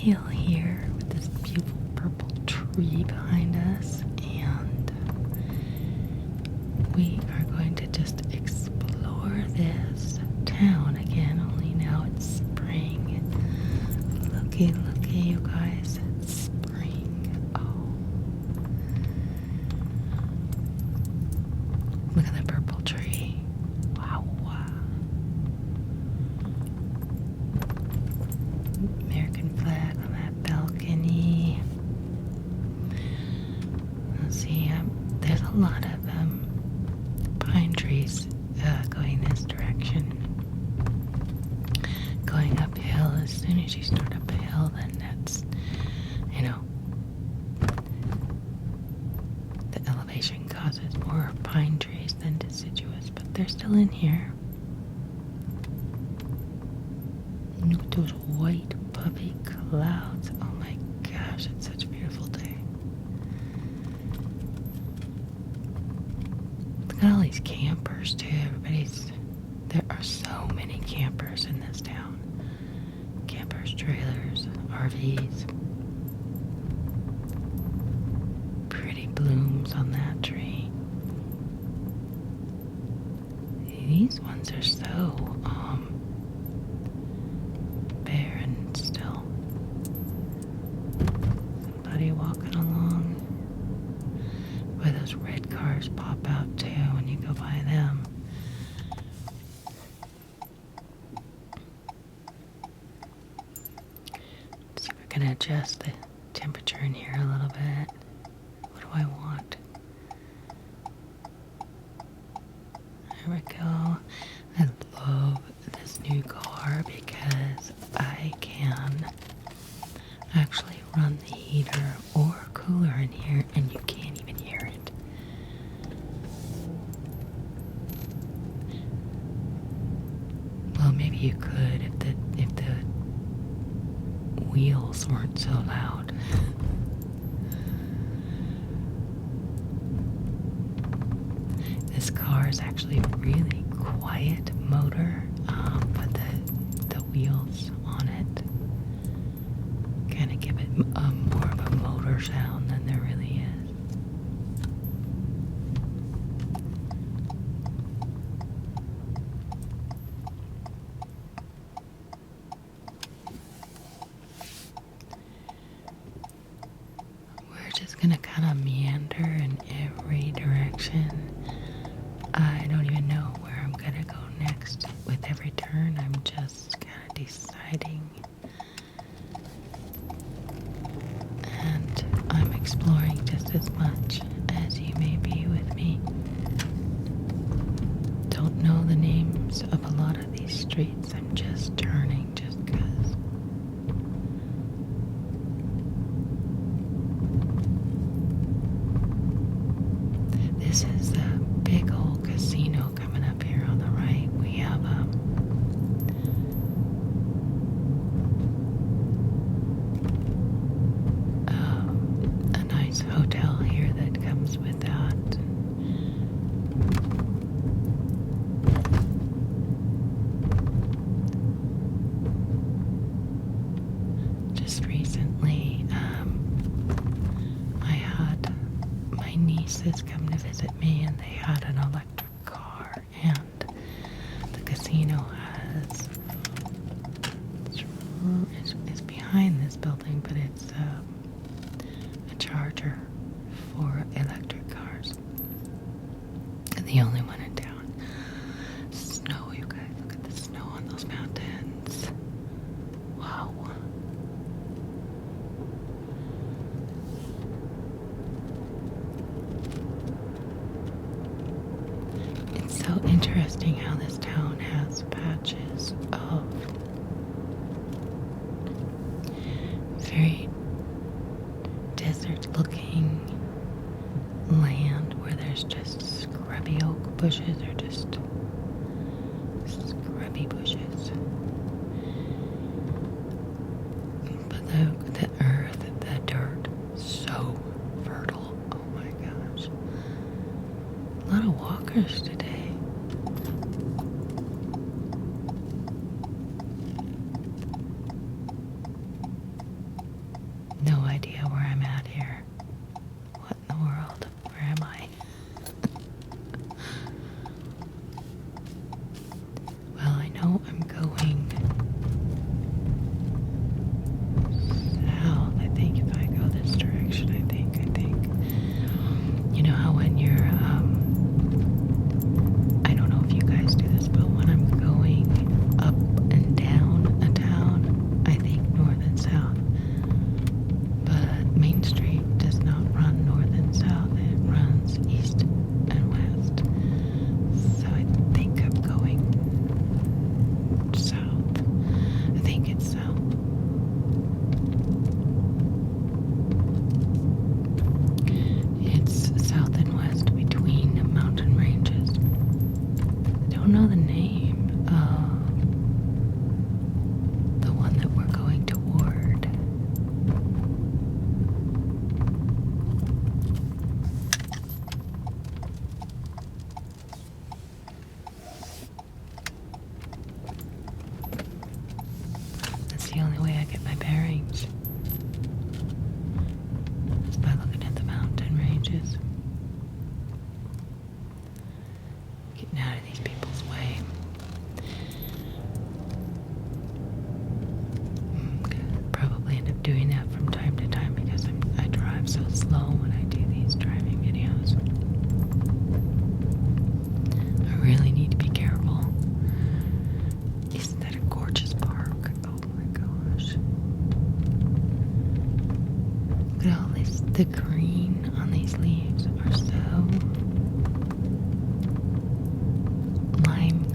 hill here with this beautiful purple tree behind us, and we are going to just explore this town again, only now it's spring. Looky, you guys, it's spring. Oh. Look at the purple tree. Wow. American flag on that balcony. Let's see, there's a lot of pine trees going this direction. Going uphill, as soon as you start up a hill, then that's, the elevation causes more pine trees than deciduous, but they're still in here. Look at those white puffy clouds. Oh my gosh, it's such a beautiful day. Look at all these campers too. There are so many campers in this town. Campers, trailers, RVs. Pretty blooms on that tree. These ones are so barren still. Somebody walking along. Boy, those red cars pop out too when you go by them. So we're going to adjust the temperature in here a little bit. What do I want? There we go. I love this new car because I can actually run the heater or cooler in here and you can't even hear it. Well, maybe you could if the wheels weren't so loud. This car is actually really quiet motor, but the wheels on it kind of give it more of a motor sound than there really is. We're just gonna kind of meander in every direction. I don't even know where I'm gonna go next. With every turn, I'm just kind of deciding. And I'm exploring just as much as you may be with me. Don't know the names of a lot of these streets. I'm just turning just because. This is the big old casino coming up here on the right. We have a nice hotel here that comes with that. Just recently, I had my nieces come to visit me and they had an electric car, and the casino has it's behind this building, but it's a charger for electric cars. The only one in town. Snow, you guys, look at the snow on those mountains. Wow. It's so interesting how this town has patches of very desert-looking land where there's just scrubby oak bushes or just scrubby bushes. But the earth, the dirt, so fertile. Oh my gosh. A lot of walkers today.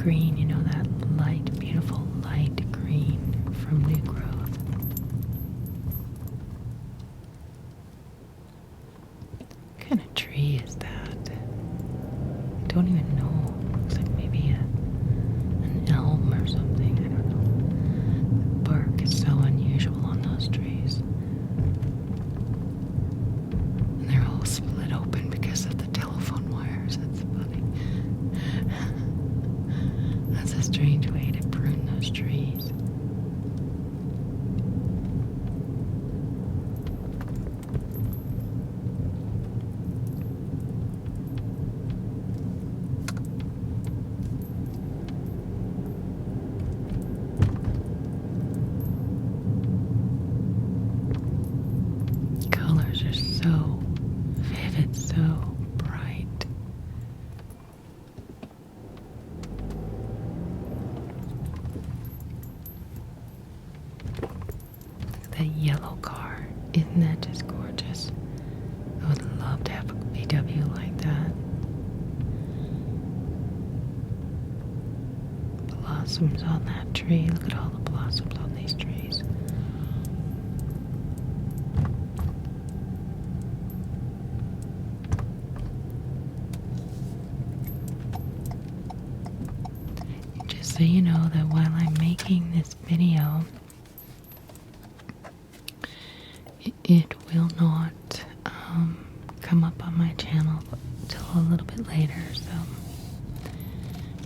green, you know, that light, beautiful light green from new growth. What kind of tree is that? I don't even know. Looks like maybe an elm or something. I don't know. The bark is so unusual on those trees. And they're all split open because of the telephone wires. That's funny. That's a strange way to prune those trees. Colors are so vivid, so bright. Look at that yellow car. Isn't that just gorgeous? I would love to have a VW like that. Blossoms on that tree. Look at all the blossoms on these trees. Just so you know that while I'm making this video, it will not come up on my channel until a little bit later, so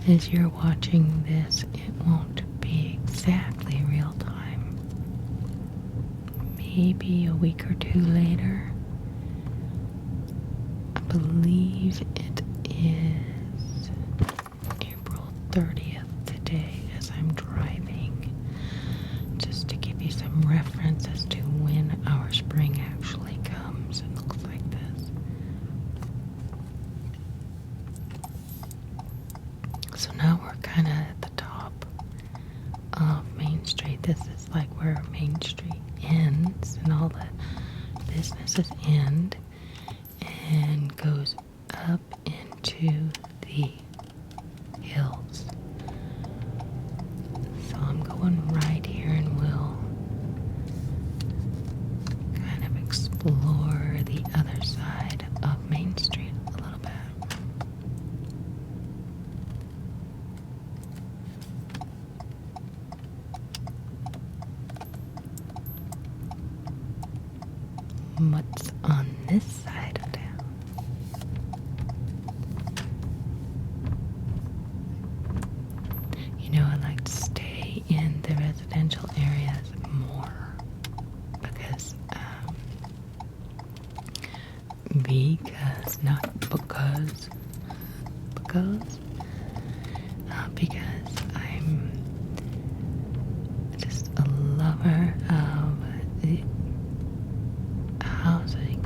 as you're watching this, it won't be exactly real time. Maybe a week or two later. I believe it is April 30th today as I'm driving, just to give you some reference as to when our spring actually comes. It looks like this. So now we're kind of at the top of Main Street. This is like where Main Street ends and all the businesses end, and goes up into the hills. So I'm going right here and we'll kind of explore the other side of Main Street a little bit. What's on this side of town? You know, I like to stay in the residential areas more because, because I'm just a lover of the housing,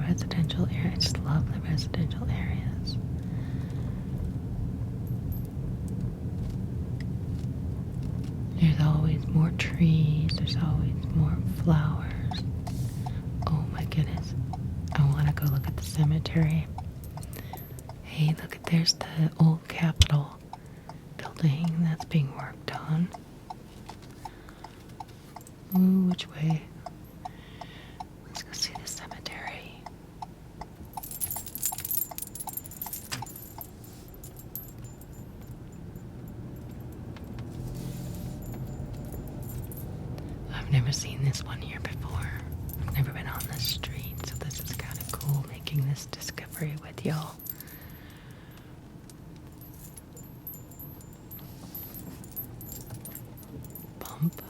residential area. I just love the residential areas. There's always more trees, there's always more flowers. Oh my goodness. I want to go look at the cemetery. Hey, look at, there's the old Capitol building that's being worked on. Ooh, which way? Let's go see the cemetery. I've never seen this one here before. I've never been on this street, so this is kind of cool making this discovery with y'all. Bump.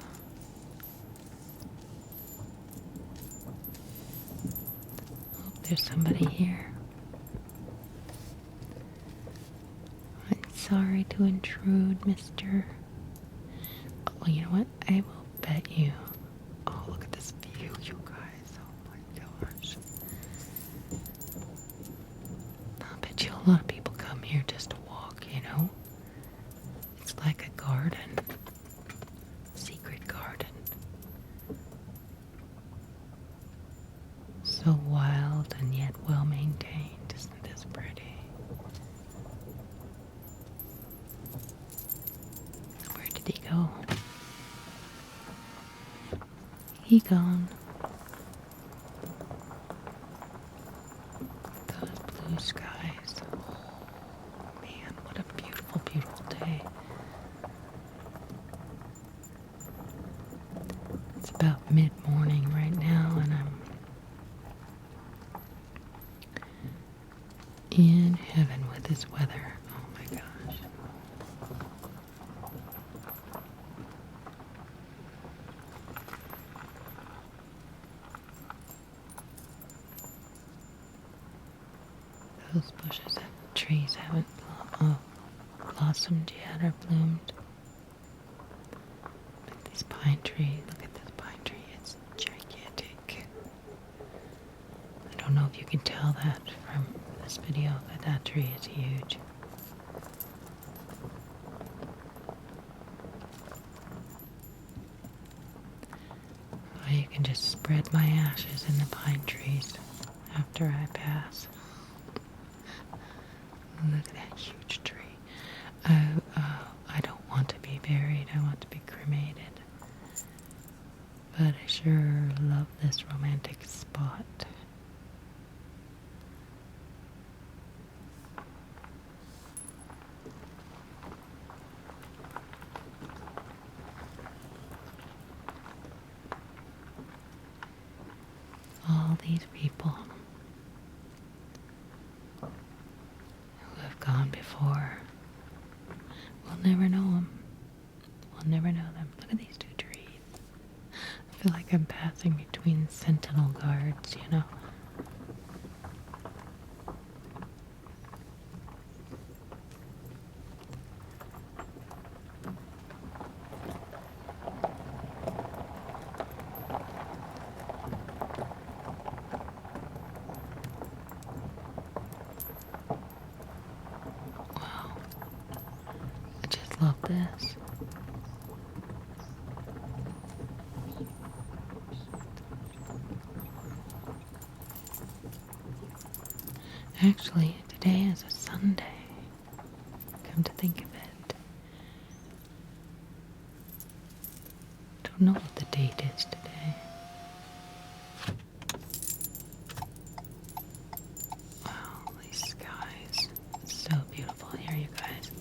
Oh, there's somebody here. I'm sorry to intrude, mister. Oh, you know what? I will bet you. Oh, look at this view, you guys. Oh my gosh. I'll bet you a lot of people come here just to walk, you know? It's like a garden. Secret garden. So wild and yet well maintained. Isn't this pretty? he gone. Those blue skies. Oh, man, what a beautiful, beautiful day. It's about mid-morning right now, and I'm in heaven with this weather. Oh my gosh. Those bushes and trees haven't blossomed yet or bloomed. Look at these pine trees. Look at this pine tree. It's gigantic. I don't know if you can tell that from this video, but that tree is huge. Or you can just spread my ashes in the pine trees after I pass. Look at that huge tree. I don't want to be buried. I want to be cremated. But I sure love this romantic spot. All these people who have gone before, we'll never know them. We'll never know them. Look at these two trees. I feel like I'm passing between sentinel guards, you know. I just love this. Actually, today is a Sunday. Come to think of it. Don't know what the date is today. Wow, these skies. It's so beautiful here, you guys.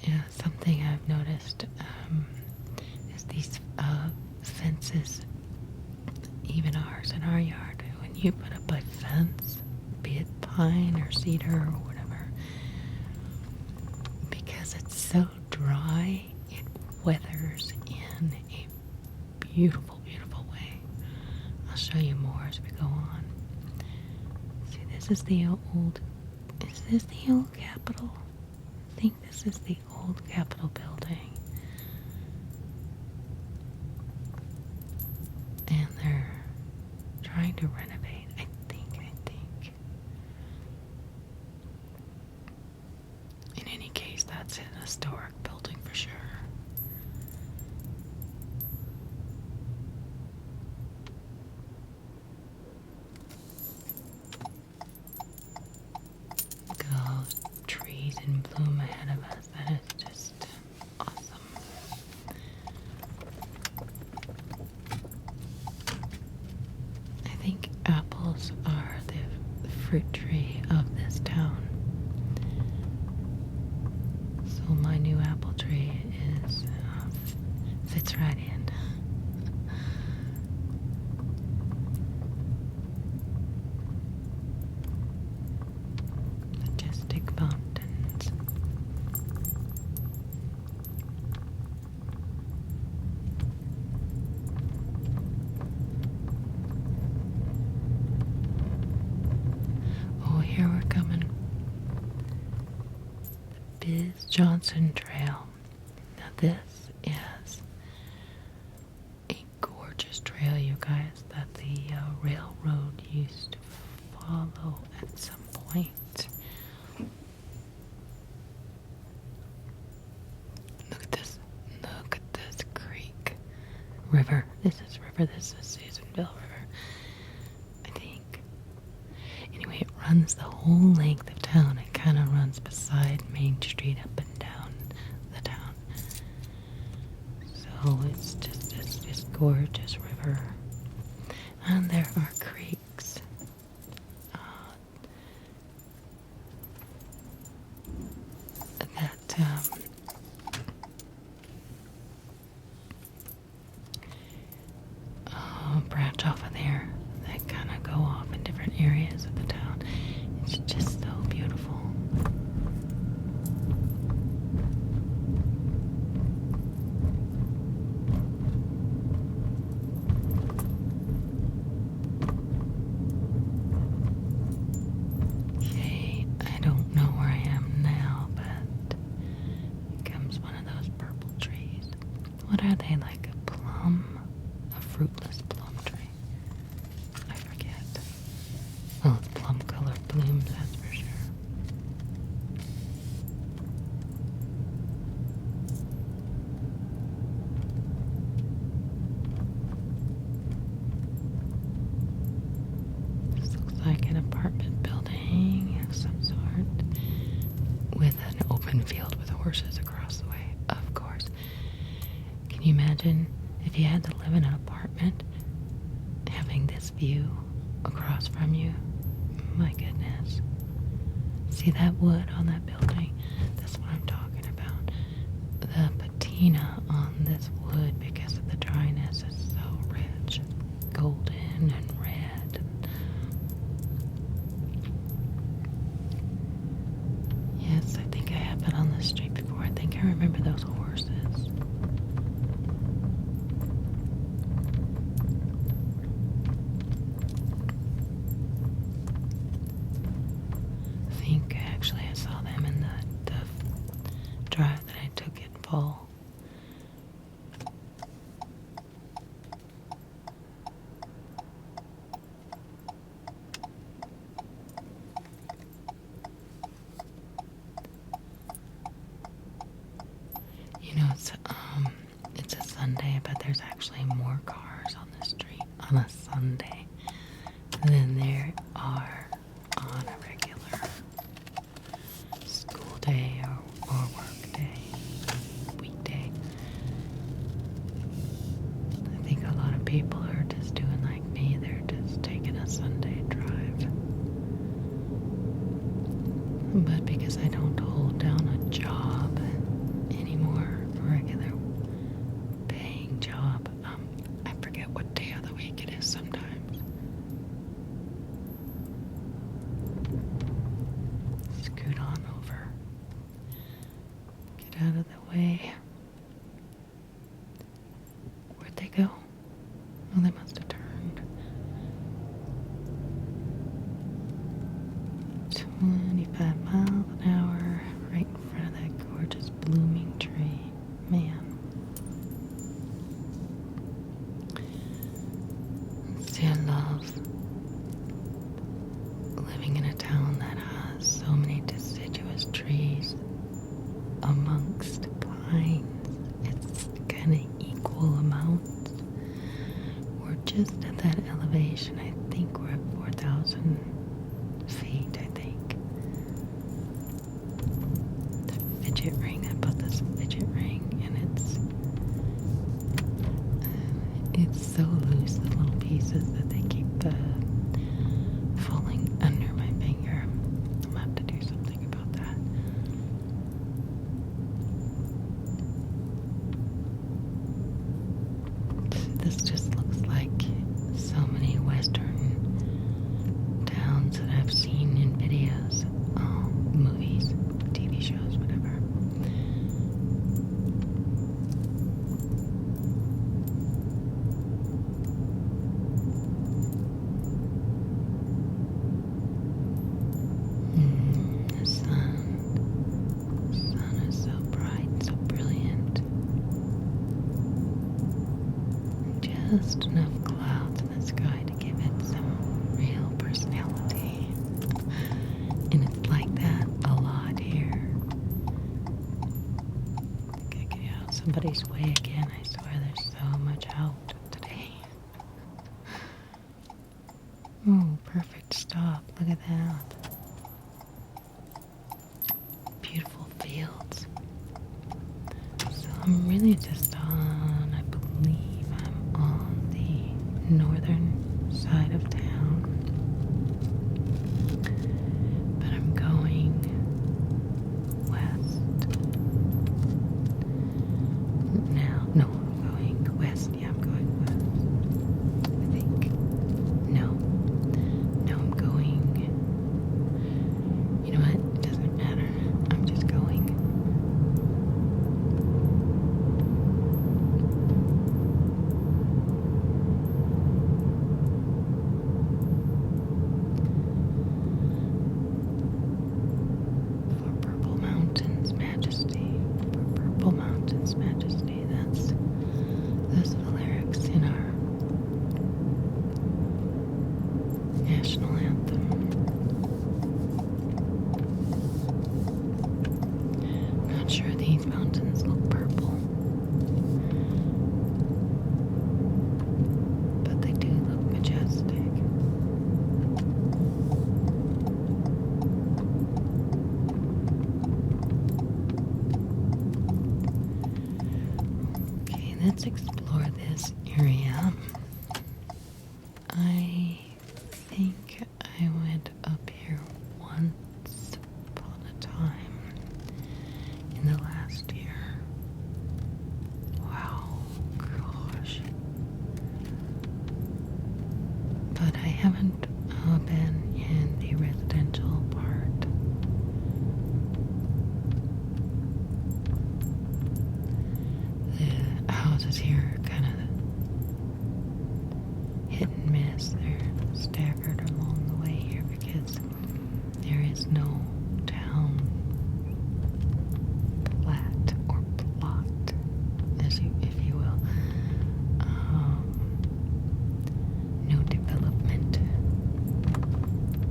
Yeah, something I've noticed is these fences, even ours in our yard, when you put up a fence, be it pine or cedar or whatever, because it's so dry, it weathers in a beautiful, beautiful way. I'll show you more as we go on. See, this is the old, is this the old Capitol? I think this is the old Capitol building. And they're trying to renovate, I think. In any case, that's an historic building for sure. Look at all those trees in bloom ahead of us. That is just awesome. I think apples are the fruit tree of this town. So my new apple tree is fits right in. Majestic mountains. Oh, here we're coming. The Biz Johnson Trail. Now this is a gorgeous trail, you guys, that the railroad used to follow at some point. Look at this. Look at this creek. River. This is river. This is Susanville River. I think. Anyway, runs the whole length of town. It kind of runs beside Main Street up and down the town. So it's just this gorgeous river. And there are creeks. That branch off of there that kind of go off in different areas of the town. It's just so beautiful. Okay, I don't know where I am now, but it comes one of those purple trees. What are they, like a plum? A fruitless plum tree? I forget. Oh, it's plum colored blooms, that's for sure. This looks like an apartment building of some sort with an open field with horses across the way, of course. Can you imagine if you had to live in an apartment having this view across from you? My goodness. See that wood on that building? That's what I'm talking about. The patina on this wood, because of the dryness, is so rich. Golden and red. Yes, I think I have been on this street before. I think I remember those horses. I think actually I saw them in the drive that I took in fall. You know, it's a Sunday, but there's actually more cars on the street on a Sunday than there are on a regular school day or work day, weekday. I think a lot of people are just doing like me. They're just taking a Sunday drive. But because I don't hold down a job anymore, a regular paying job, I forget what day of the week it is sometimes. Scoot on over. Get out of the way. Where'd they go? Oh, they must have turned. 25 miles an hour right in front of that gorgeous blooming tree. Man. See, I love living in a town that has so many deciduous trees amongst pines. It's kind of equal amounts. We're just at that elevation. I think we're at 4,000 feet, I think. The fidget ring, I bought this fidget ring, and it's so loose, the little pieces that they keep falling under my finger. I'm gonna have to do something about that. This just looks like so many Western towns that I've seen in videos, movies, TV shows, whatever. The sun is so bright, so brilliant. Just enough clouds in the sky to give it some real personality. And it's like that a lot here. I think I get out somebody's way again. I swear there's so much out today. Oh, perfect stop. Look at that. fields. So I'm really just on, I believe I'm on the northern side of town. But I'm going west. Now, no, I'm going west. Yeah, I'm going west. I think. No. No, I'm going. You know what? It doesn't matter. I'm just going. For Purple Mountain's Majesty. For Purple Mountain's Majesty. Those are the lyrics in our national anthem. Not sure these mountains look purple, but they do look majestic. Okay, let's explore this area. I think I went up here once upon a time in the last year. Wow, gosh. But I haven't been in the residential part. The houses here are kind of hit and miss. They're staggered along the way here because there is no town plat or plot, if you will. No development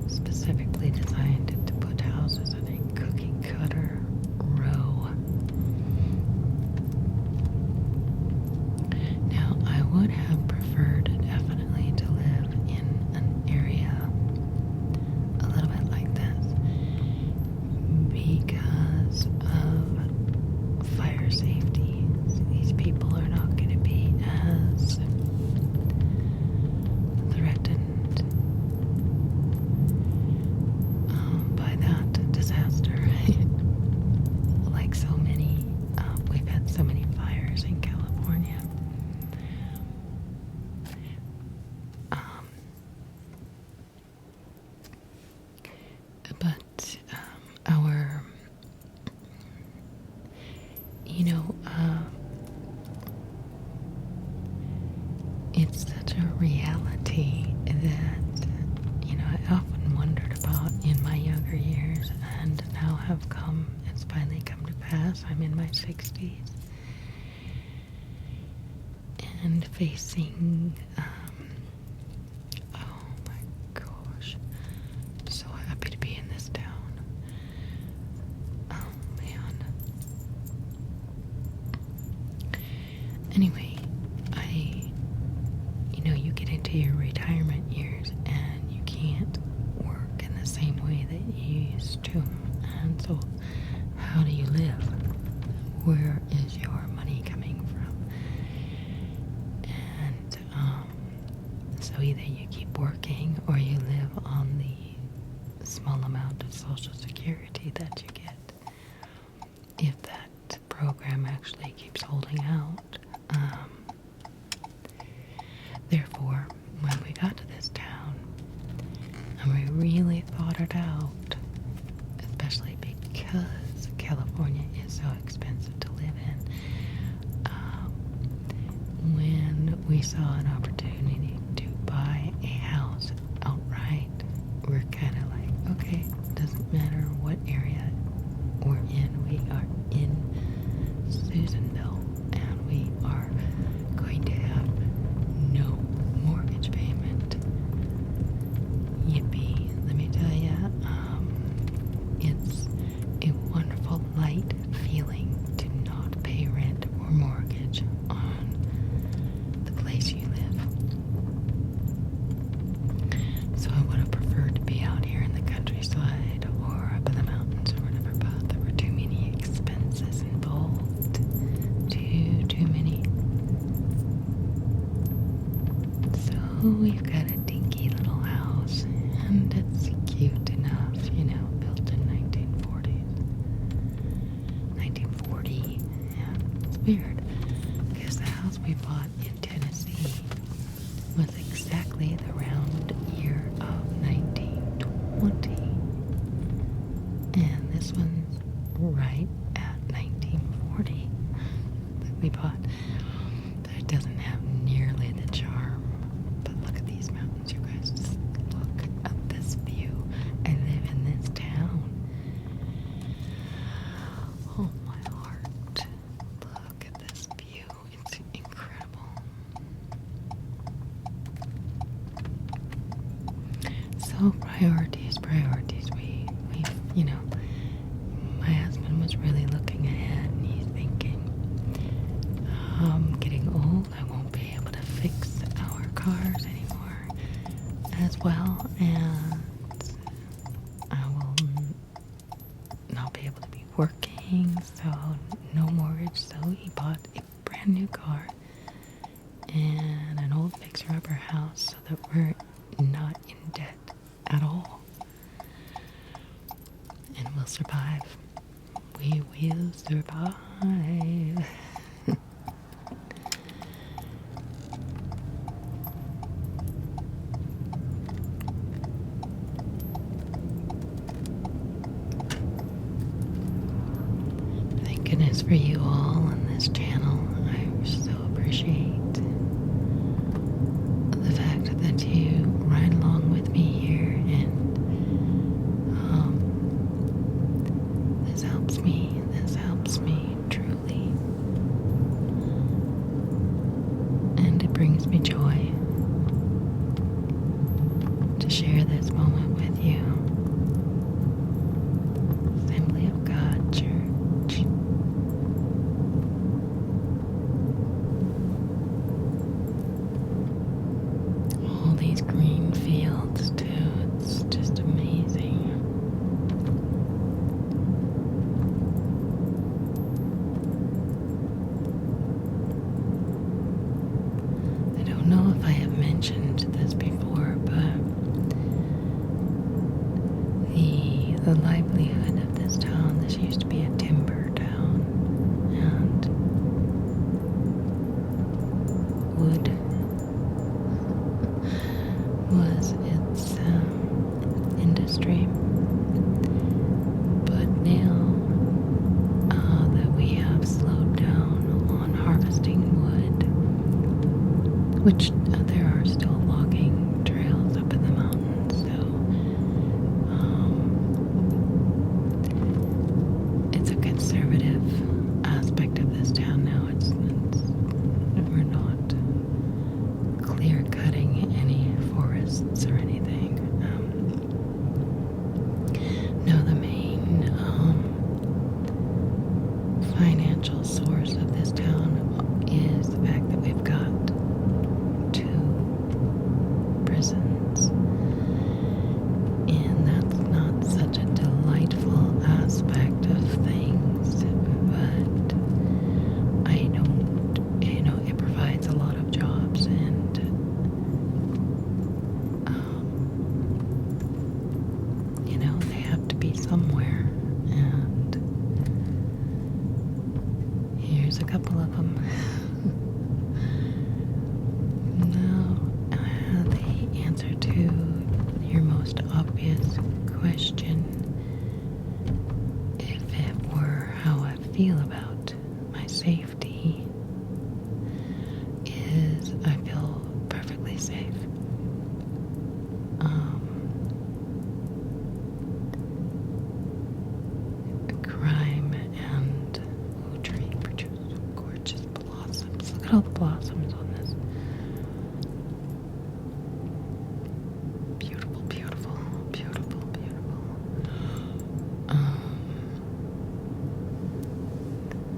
specifically designed to put houses in a cookie cutter row. Now, I would have preferred definitely to live in an area a little bit like this because of fire safety. These people are not going to be as threatened by that disaster. Like so many, we've had so many fires in California. But our, it's such a reality that, I often wondered about in my younger years and now it's finally come to pass. I'm in my 60s and facing, oh my gosh, I'm so happy to be in this town. Oh man. Anyway, you get into your retirement years and you can't work in the same way that you used to. And so, how do you live? Where is your money coming from? And so either you keep working or you live on the small amount of Social Security that you get. If that program actually keeps holding out. Therefore, when we got to this town, and we really thought it out, especially because California is so expensive to live in, when we saw an opportunity to buy a house outright, we're kind of like, okay, doesn't matter what area we're in. We are in Susanville, and we are going to have no mortgage payment. Yippee. Let me tell you, it's a wonderful, light feeling to not pay rent or mortgage on the place you live. So I would have preferred to be out here in the countryside or up in the mountains or whatever, but there were too many expenses we've got a dinky little house, and it's cute enough, you know, built in 1940. Yeah, it's weird, because the house we bought in Tennessee was exactly the round year of 1920. And this one's right at 1940 that we bought. But it doesn't have nearly the charm. But look at these mountains, you guys. Just look at this view. I live in this town. Oh my heart. Look at this view. It's incredible. So priorities. We you know, my husband was really looking ahead, and he's thinking, I'm getting old, I won't be able to fix our cars anymore as well, and I will not be able to be working, so no mortgage. So he bought a brand new car and an old fixer-upper house so that we're not in debt at all. And we'll survive. We will survive. Thank goodness for you all on this channel. I so appreciate the fact that you ride along with me here, and this helps me truly, and it brings me joy to share this moment with you. Assembly of God Church. All these green fields too, it's just amazing. I don't know if I have mentioned this before, but the livelihood of this town, this used to be a timber town, and wood was its industry. But now that we have slowed down on harvesting wood, which there are still logging trails up in the mountains, so it's a conservative aspect of this town now. We're not clear cutting any forests or anything. No, the main financial source of this town is the fact that we've got 2 prisons, and that's not such a delightful aspect of things, but I don't, it provides a lot of jobs, and they have to be somewhere, and here's a couple of them. Now, the answer to your most obvious question, if it were how I feel about my safety, is I feel perfectly safe. Crime and tree produce gorgeous blossoms. Look at all the blossoms on this. Beautiful, beautiful, beautiful, beautiful.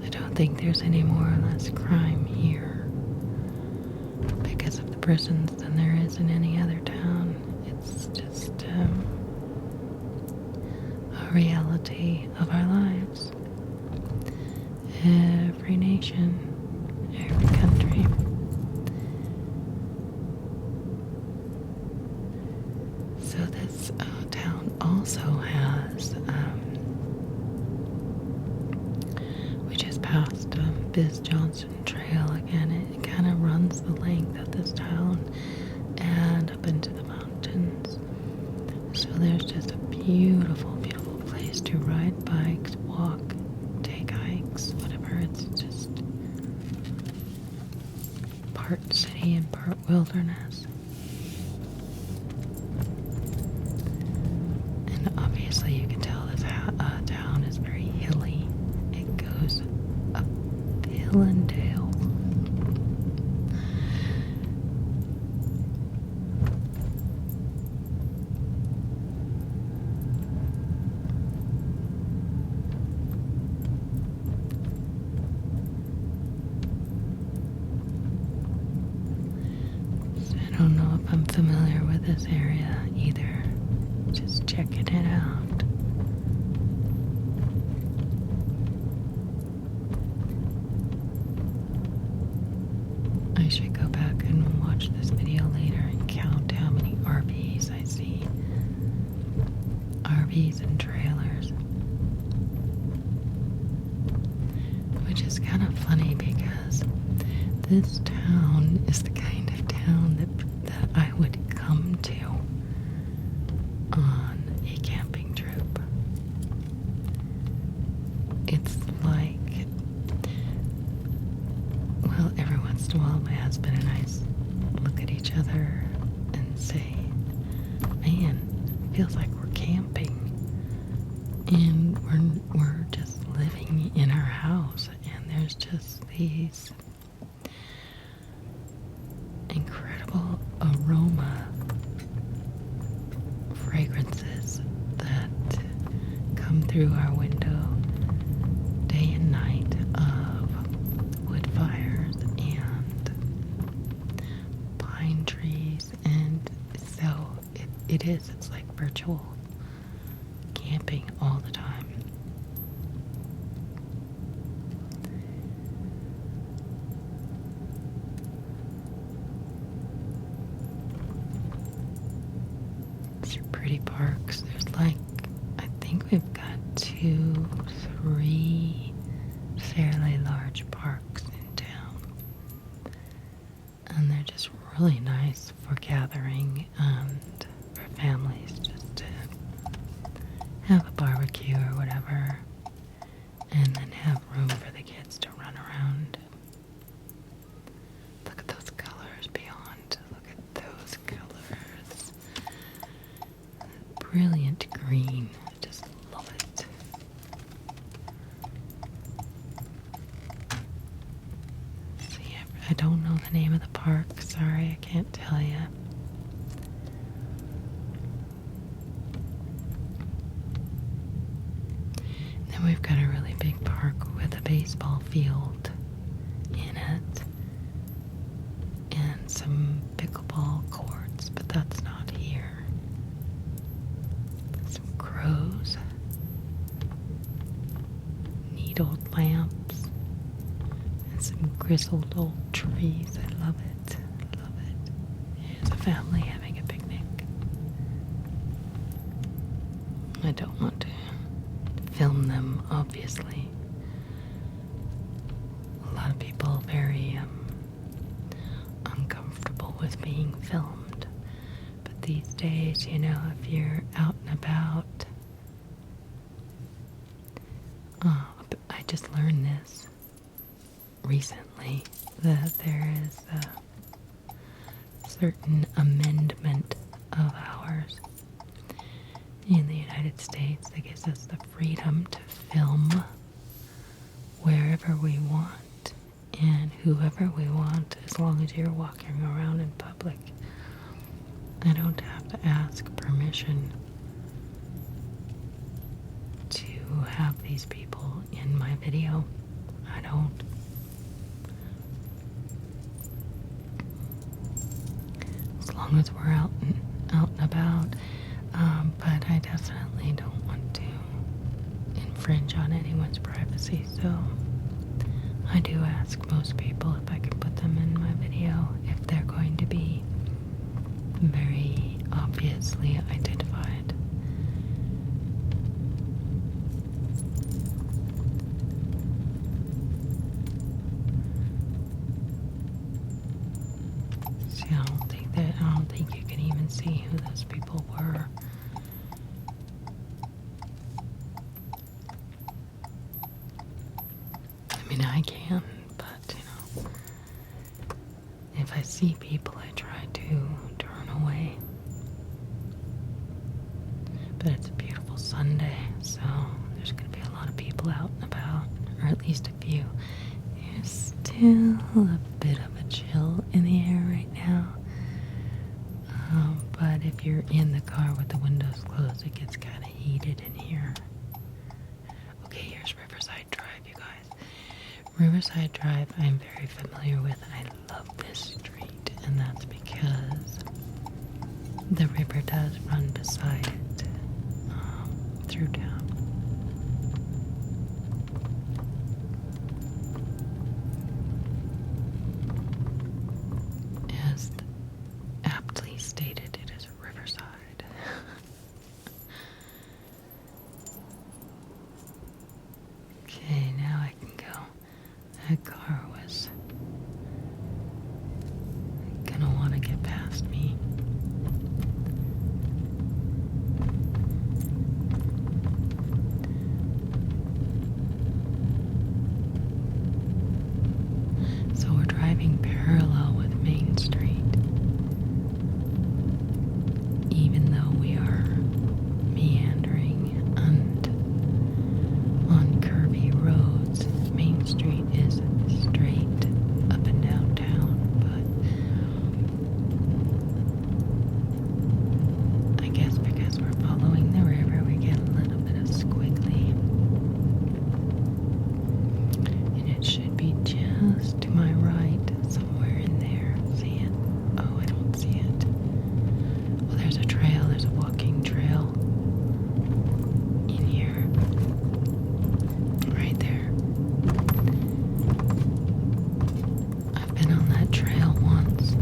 I don't think there's any more or less crime here because of the prisons than there is in any other town. It's just a reality of our lives. Every nation, every country Biz Johnson Trail again. It kind of runs the length of this town and up into the mountains. So there's just a beautiful, beautiful place to ride bikes, walk, take hikes, whatever. It's just part city and part wilderness. And obviously you can tell this town is very hilly. It goes up hill and dale. I don't know if I'm familiar with this area either. Just checking it out. I should go back and watch this video later and count how many RVs I see. RVs and trailers. Which is kind of funny because this town is the kind of town that I would come to on a camping trip. It's like, well, every once in a while my husband and I look at each other and say, man, it feels like we're camping. And we're just living in our house, and there's just these incredible aroma fragrances that come through our window day and night of wood fires and pine trees. And so it's like virtual camping all the time. Pretty parks. There's like, I think we've got 3 fairly large parks in town. And they're just really nice for gathering and for families just to have a barbecue or whatever. And then have room for the kids to run around. Look at those colors beyond. Look at those colors. Brilliant green. Just love it. See, I don't know the name of the park. Sorry, I can't tell you. Then we've got a really big park with a baseball field in it. And some pickleball courts, but that's not here. Some crows, needled lamps, and some grizzled old trees. I love it. I love it. Here's a family having a picnic. I don't want to film them, obviously. A lot of people very uncomfortable with being filmed. But these days, you know, if you're out and about, I just learned this recently, that there is a certain amendment of ours in the United States that gives us the freedom to film wherever we want and whoever we want, as long as you're walking around in public. I don't have to ask permission to have these people in my video. I don't. As long as we're out and about. But I definitely don't want to infringe on anyone's privacy, so I do ask most people if I can put them in my video if they're going to be very obviously identified. I don't think you can even see who those people were. I mean, I can, but, if I see people, I try to turn away. But it's a beautiful Sunday, so there's going to be a lot of people out and about, or at least a few. There's still a bit of a chill in the air right now. But if you're in the car with the windows closed, it gets kind of heated in here. Okay, here's Riverside Drive, you guys. Riverside Drive I'm very familiar with. I love this street, and that's because the river does run beside it through town. As aptly stated, it is Riverside. Okay, now I can go. That car was gonna want to get past me. So we're driving parallel with Main Street. Even though we are meandering and on curvy roads, Main Street is straight up and down town, but I guess because we're following the river, we get a little bit of squiggly. And it should be just to my right, somewhere in there. See it? Oh, I don't see it. Well, there's a trail. There's a walking trail in here. Right there. I've been on that trail once.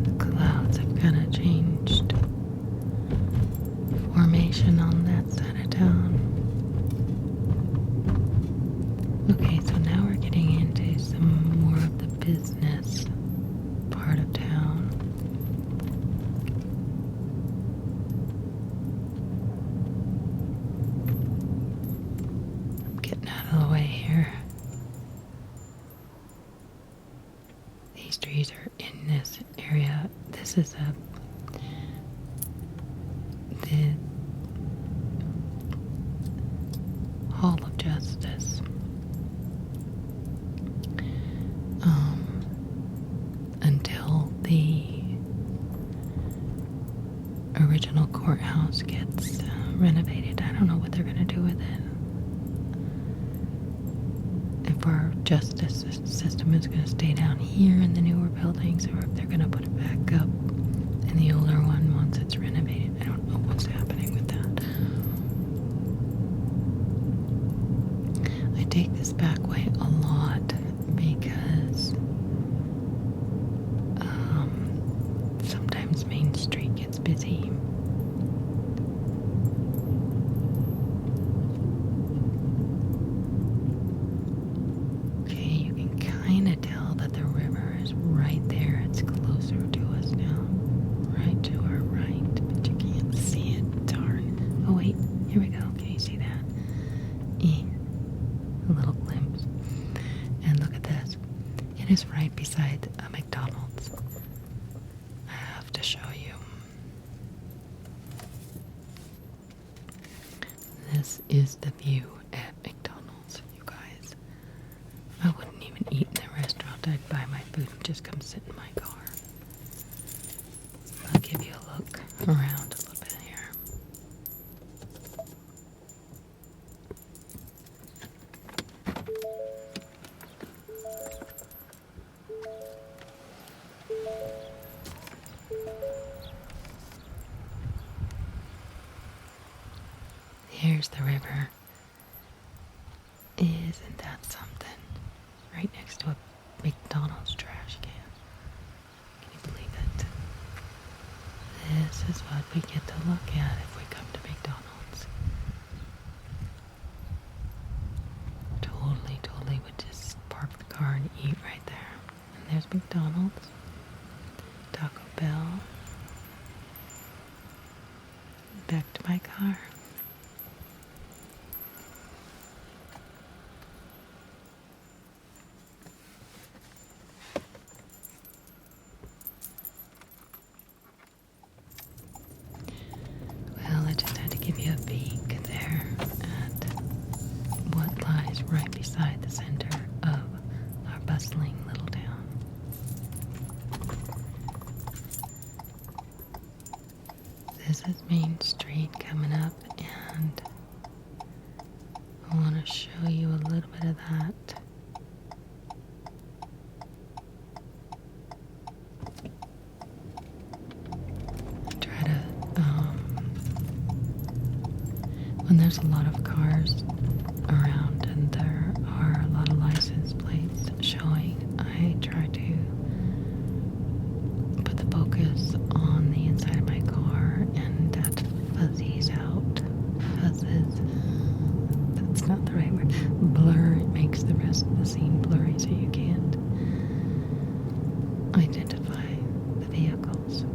The clouds have kind of changed formation on that side of town. Okay, so now we're getting into some more of the business part of town. I'm getting out of the way here. These trees are in this area. This is the Hall of Justice. Until the original courthouse gets renovated. I don't know what they're going to do with it. If our justice system is going to stay down here in the newer buildings, or if they're going to put it back up in the older one once it's renovated. I don't know what's happening with that. I take this back way a lot because sometimes Main Street gets busy. Okay, you can kind of tell that the river is right there. It's closer to us now. Right to our right, but you can't see it. Darn. Oh wait, here we go. Can you see that? A little glimpse. And look at this. It is right beside a McDonald's. I have to show you. This is the view at McDonald's, you guys. I wouldn't even eat in the restaurant. I'd buy my food and just come sit in my car. I'll give you a look around a little bit here. Here's the river. Isn't that something? Right next to a McDonald's trash can. Can you believe it? is what we get to look at if we come to McDonald's. Totally would just park the car and eat right there. And there's McDonald's, Taco Bell. Back to my car. Well, I just had to give you a peek there at what lies right beside the center of our bustling little town. This is Main Street coming up, and I want to show you a little bit of that. Try to, when there's a lot of cars around and there are a lot of license plates showing, I try to put the focus on the inside of my car, and that fuzzies out. Fuzzes. That's not the right word. Blur. It makes the rest of the scene blurry so you can't identify the vehicles.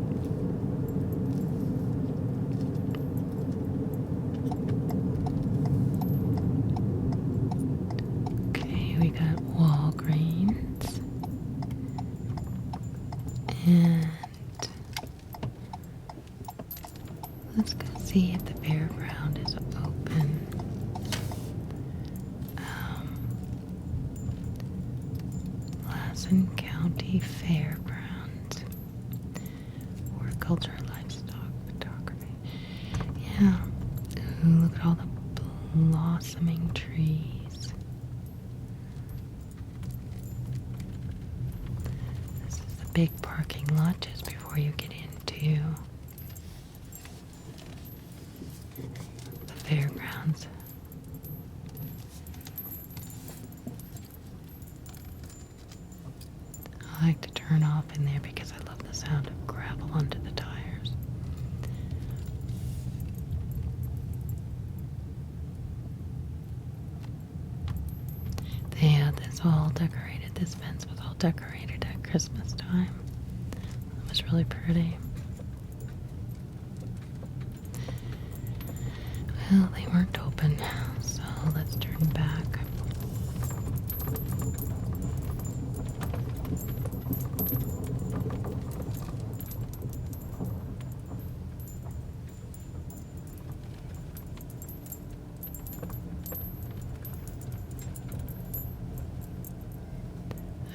Okay, we got Walgreens. And let's go see if the fairground is open. Lassen County Fairgrounds. Horticulture, livestock, photography. Yeah. Ooh, look at all the blossoming trees. This is the big parking lot just before you get into the fairgrounds. I like to turn off in there because I love the sound of gravel under the tires. They had this all decorated. This fence was all decorated at Christmas time. It was really pretty. Well, they weren't open, so let's turn back.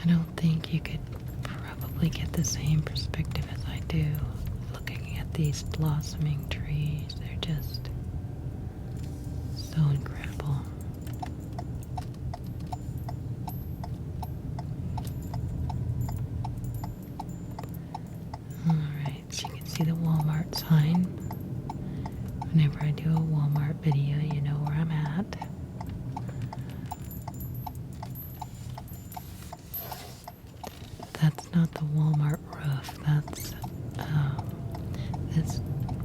I don't think you could probably get the same perspective as I do looking at these blossoming trees. They're just so incredible. Alright, so you can see the Walmart sign. Whenever I do a Walmart video, you know where I'm at. That's not the Walmart roof. That's this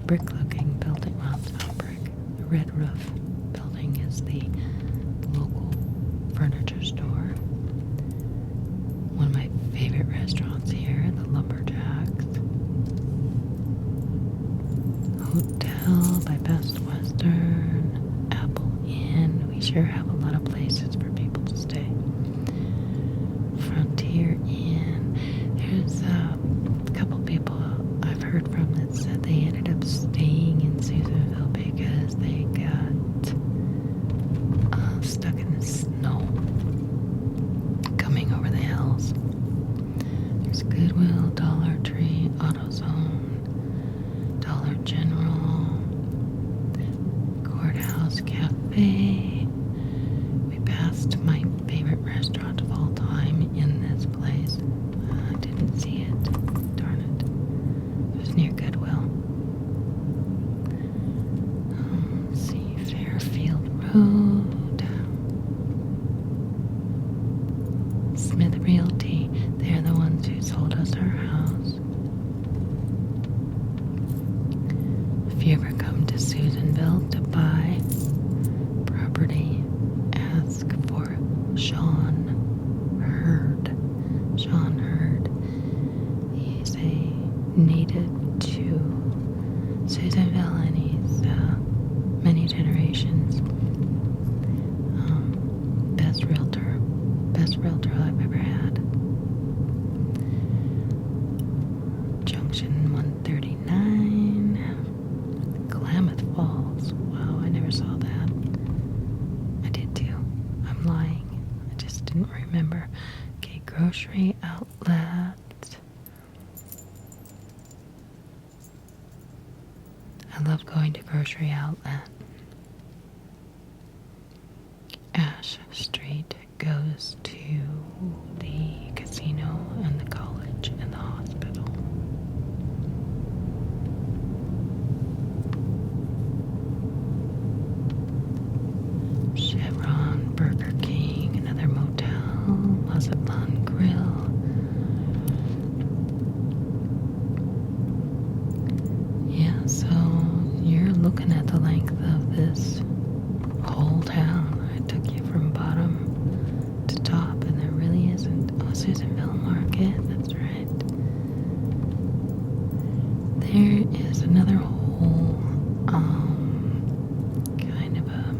brick-looking building. Well, it's not brick. The red roof building is the local furniture store. One of my favorite restaurants here, the Lumberjacks. Hotel by Best Western, Apple Inn. We sure have a lot of places for people to stay. Frontier Inn. There's a couple people I've heard from that said they ended up staying in Susanville because they got stuck in the snow coming over the hills. There's Goodwill, Dollar Tree, AutoZone, Dollar General, Courthouse Cafe. We passed my favorite restaurant of all time in this place. I didn't see it. Darn it. It was near Goodwill. Let's see. Fairfield Road. Smith Realty. They're the ones who sold us our house. if you ever come to Susanville to buy property, ask for Sean Hurd. Sean Hurd. He's a native to Susanville, and he's many generations. Best realtor I've ever had. Junction 139, Klamath Falls. Wow, I never saw that. I did too. I'm lying. I just didn't remember. Okay, grocery outlet. I love going to grocery outlet. Ash Street goes to the casino and the college and the hospital. Chevron, Burger King, another motel, Lassen Grill. Yeah, so you're looking at the length of this whole town. I took you from bottom to top, and there really isn't. Oh, Susanville Market, that's right. There is another whole, kind of a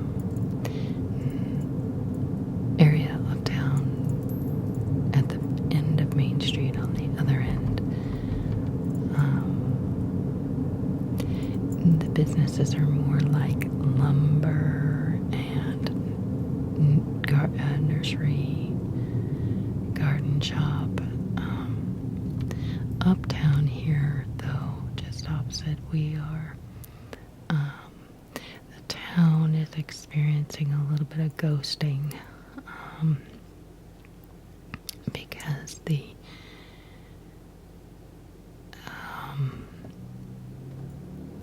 area of town at the end of Main Street on the other end. The businesses are more like lumber and nursery, garden shop. Uptown here, though, just opposite, we are, the town is experiencing a little bit of ghosting, because the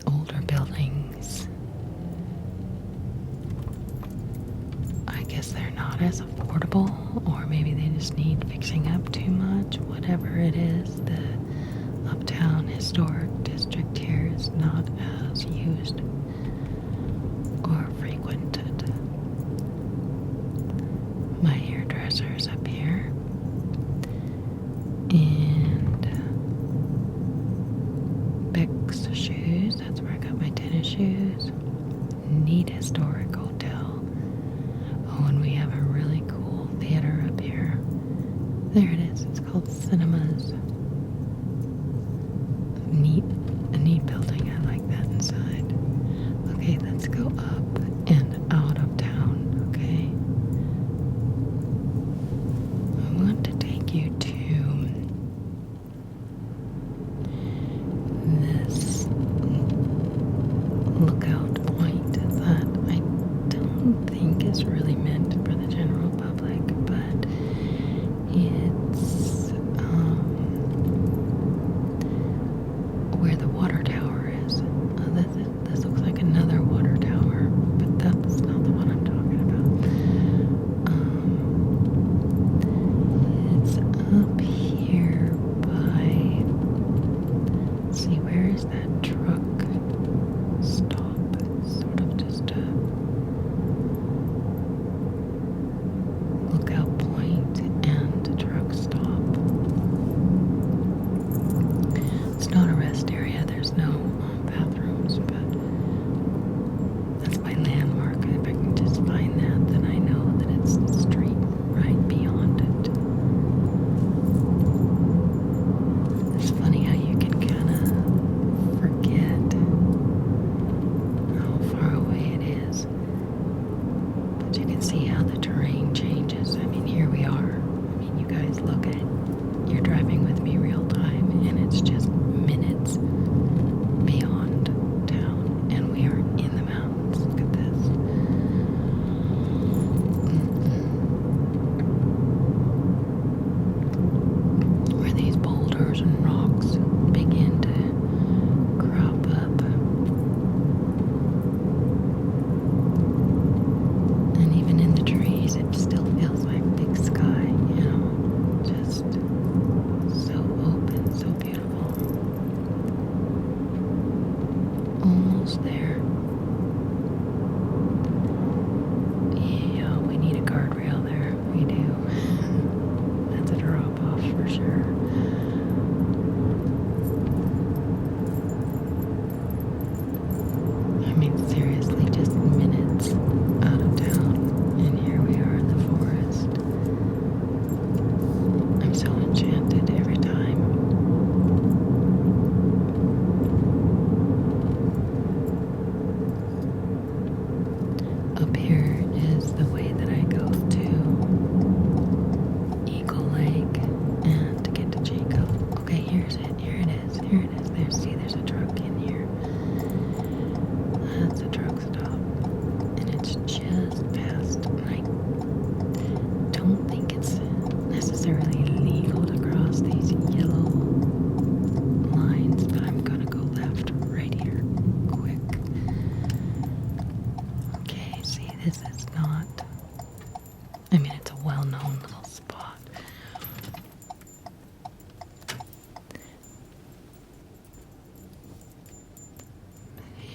older buildings, I guess they're not as affordable, or maybe they just need fixing up too much. Whatever it is, the Uptown Historic District here is not as used or frequented. My hairdresser's up here, and Beck's Shoes, that's where I got my tennis shoes. Neat historic hotel. Oh, and we have a really cool theater up here. There it is. It's called Cinemas. A neat building. I like that inside. Okay, let's go up and out of town, okay? I want to take you to this lookout point that I don't think is really meant for the general public, but it's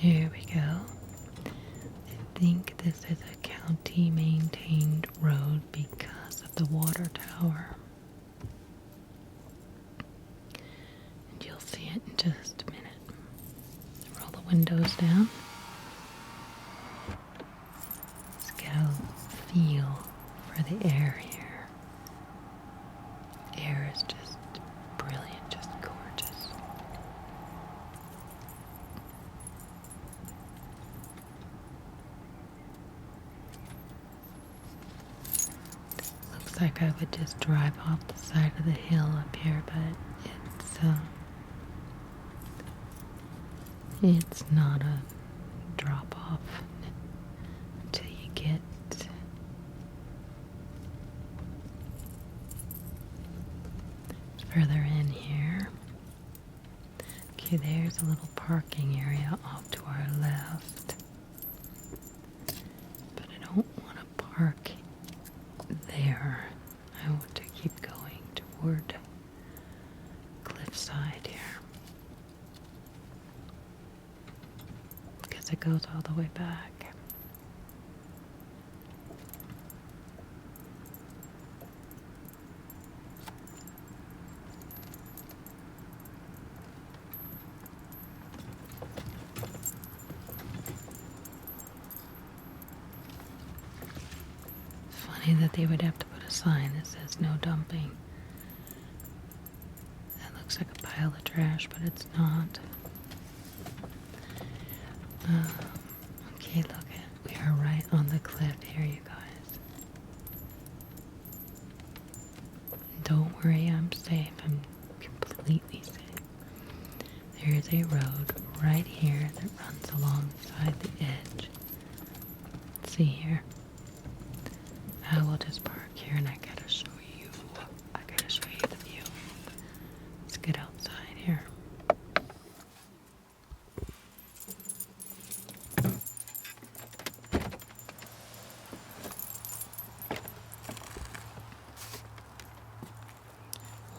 Here we go. I think this is a county maintained road because of the water tower. And you'll see it in just a minute. Roll the windows down. Let's get a feel for the air here. Air is just brilliant, just gorgeous. Looks like I would just drive off the side of the hill up here, but it's not a drop off until you get further in here. Okay, there's a little parking area off to our left, but I don't want to park there. I want to keep going toward cliffside here because it goes all the way back. Funny that they would have to put a sign that says no dumping. That looks like a pile of trash, but it's not. Okay, look at, we are right on the cliff here, you guys. Don't worry, I'm safe. I'm completely safe. There is a road right here that runs alongside the edge. See here? I will just park here and I gotta show you the view. Let's get outside here.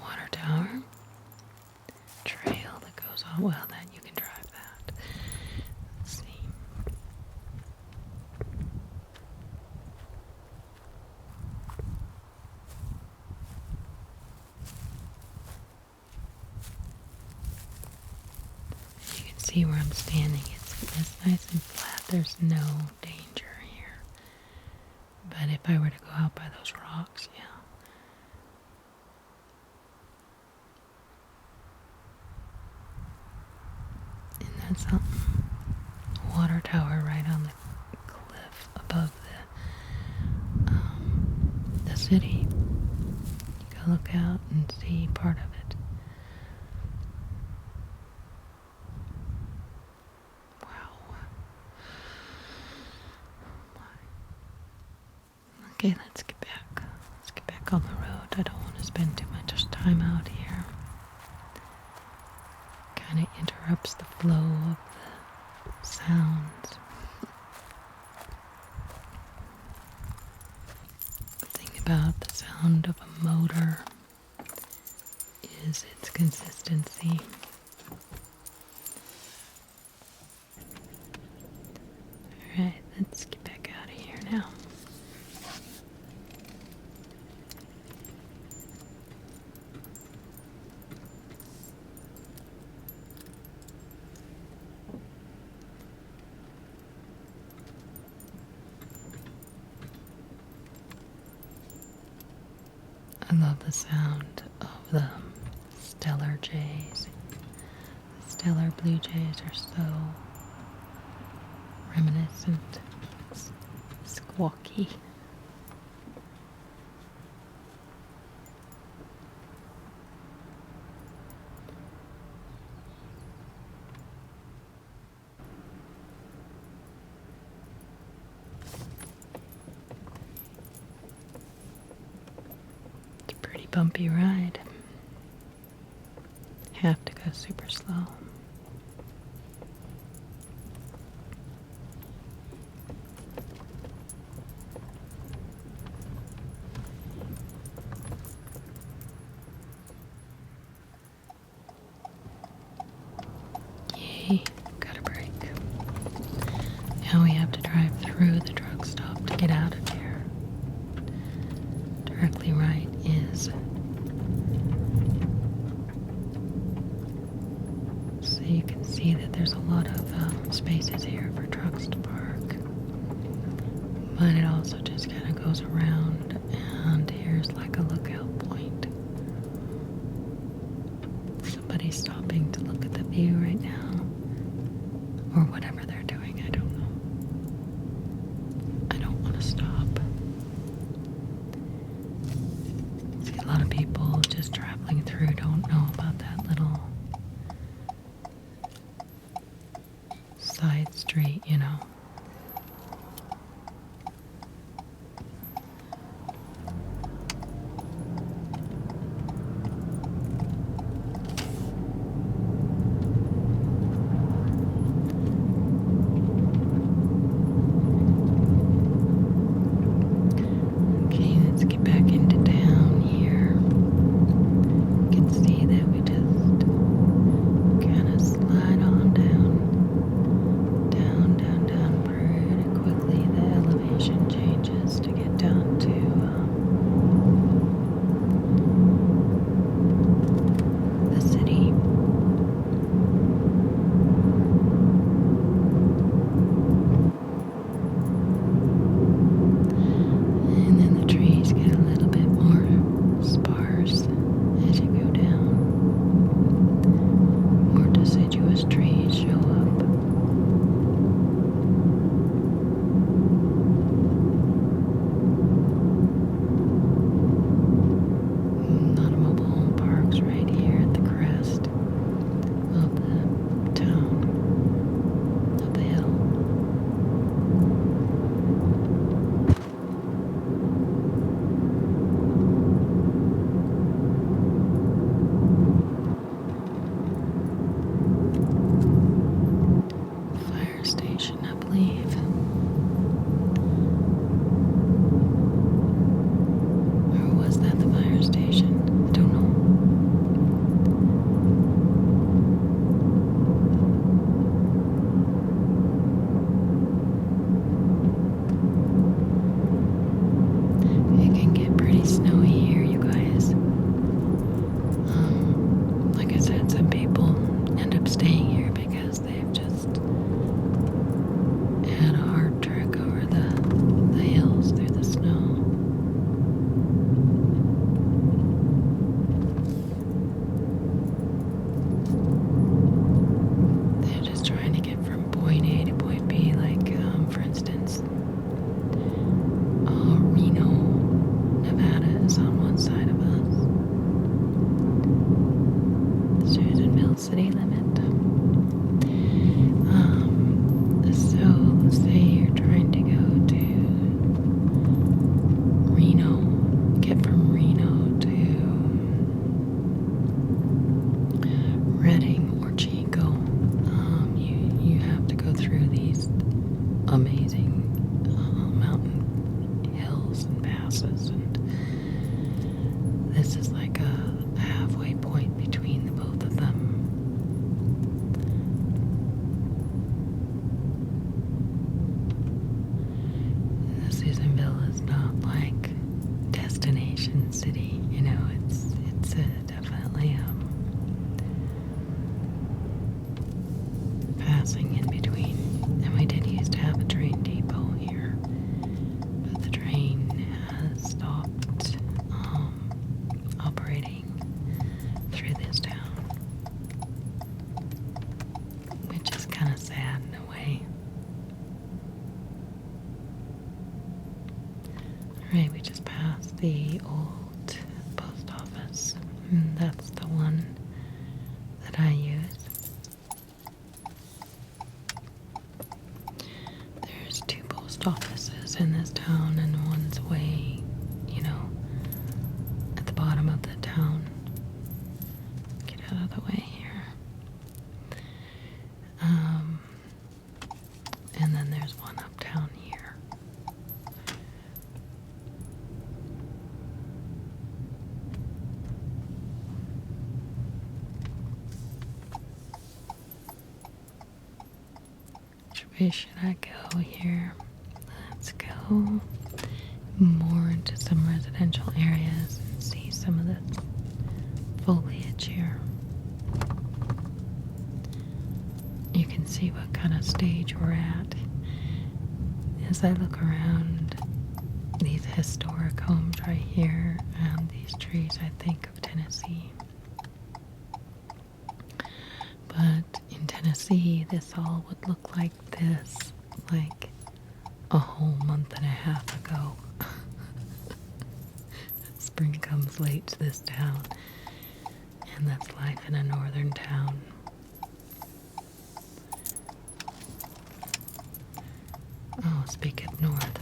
Water tower. Trail that goes on. Well, then you can drive that. Let's see. You can see where I'm standing. It's nice and flat. There's no danger here. But if I were to go out by those rocks, yeah. Isn't that something? Water tower right on the cliff above the city. You can look out and see part of it. Wow. Okay, let's get back. Let's get back on the road. I don't want to spend too much time out here. Kind of interrupts the flow of the sounds. The thing about the sound of a motor is its consistency. Alright, let's get back out of here now. I love the sound of the stellar jays. The stellar blue jays are so reminiscent, squawky. Bumpy ride. Have to go super slow. Yay, got a break. cars. So you can see that there's a lot of spaces here for trucks to park. But it also just kind of goes around, and here's like a lookout point. Somebody's stopping to look at the view right now, or whatever they're doing, I don't know. I don't want to stop. See, a lot of people just traveling through don't know about that little side street, you know. Okay, let's get back into town here. You can see that we just kind of slide on down, pretty quickly. The elevation changes to get down to the city. And then the trees get a little bit more sparse as you go down. More deciduous trees show up. A lot of mobile home parks right here at the crest of the town, of the hill. Fire station, I believe. Or was that the fire station? I don't know. It can get pretty snowy here, you guys. Like I said, some people end up staying here because they've just had a hard trek over the hills through the snow. They're just trying to get from point A to point B, like, for instance, Reno, Nevada is on one side of us. Susanville city limit. So say you're trying to go to Reno, get from Reno to Redding or Chico. You have to go through these amazing mountain hills and passes, and this is like a halfway point between the both of them. Susanville is not like destination city, you know. It's definitely passing in between. And we did used to have a train depot here, but the train has stopped operating through this town, which is kind of sad in a way. Alright, we just passed the old post office. That's the one that I use. There's two post offices in this town, and one's way, you know, at the bottom of the town. Get out of the way here. And then there's one uptown here. Which way should I go here? Let's go more into some residential areas and see some of see what kind of stage we're at. As I look around these historic homes right here and these trees, I think of Tennessee. But in Tennessee, this all would look like this, like a whole month and a half ago. Spring comes late to this town, and that's life in a northern town. Oh, speaking of North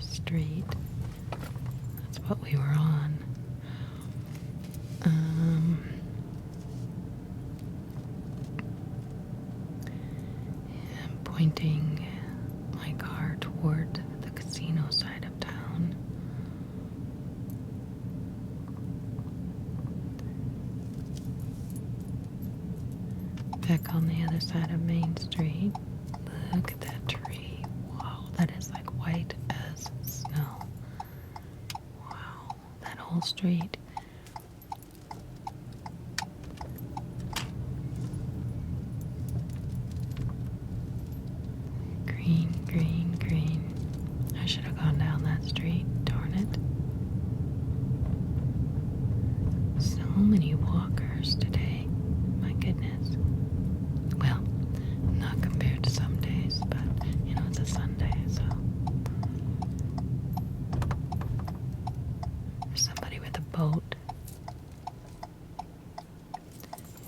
Street. That's what we were on. I'm pointing my car toward the casino side of town. Back on the other side of Main Street. Look at that tree. Wow, that is like white as snow. Wow, that whole street. Green, green, green. I should have gone down that street. Darn it. So many walkers today. My goodness. Well, not compared to some days, but it's a Sunday, so. There's somebody with a boat.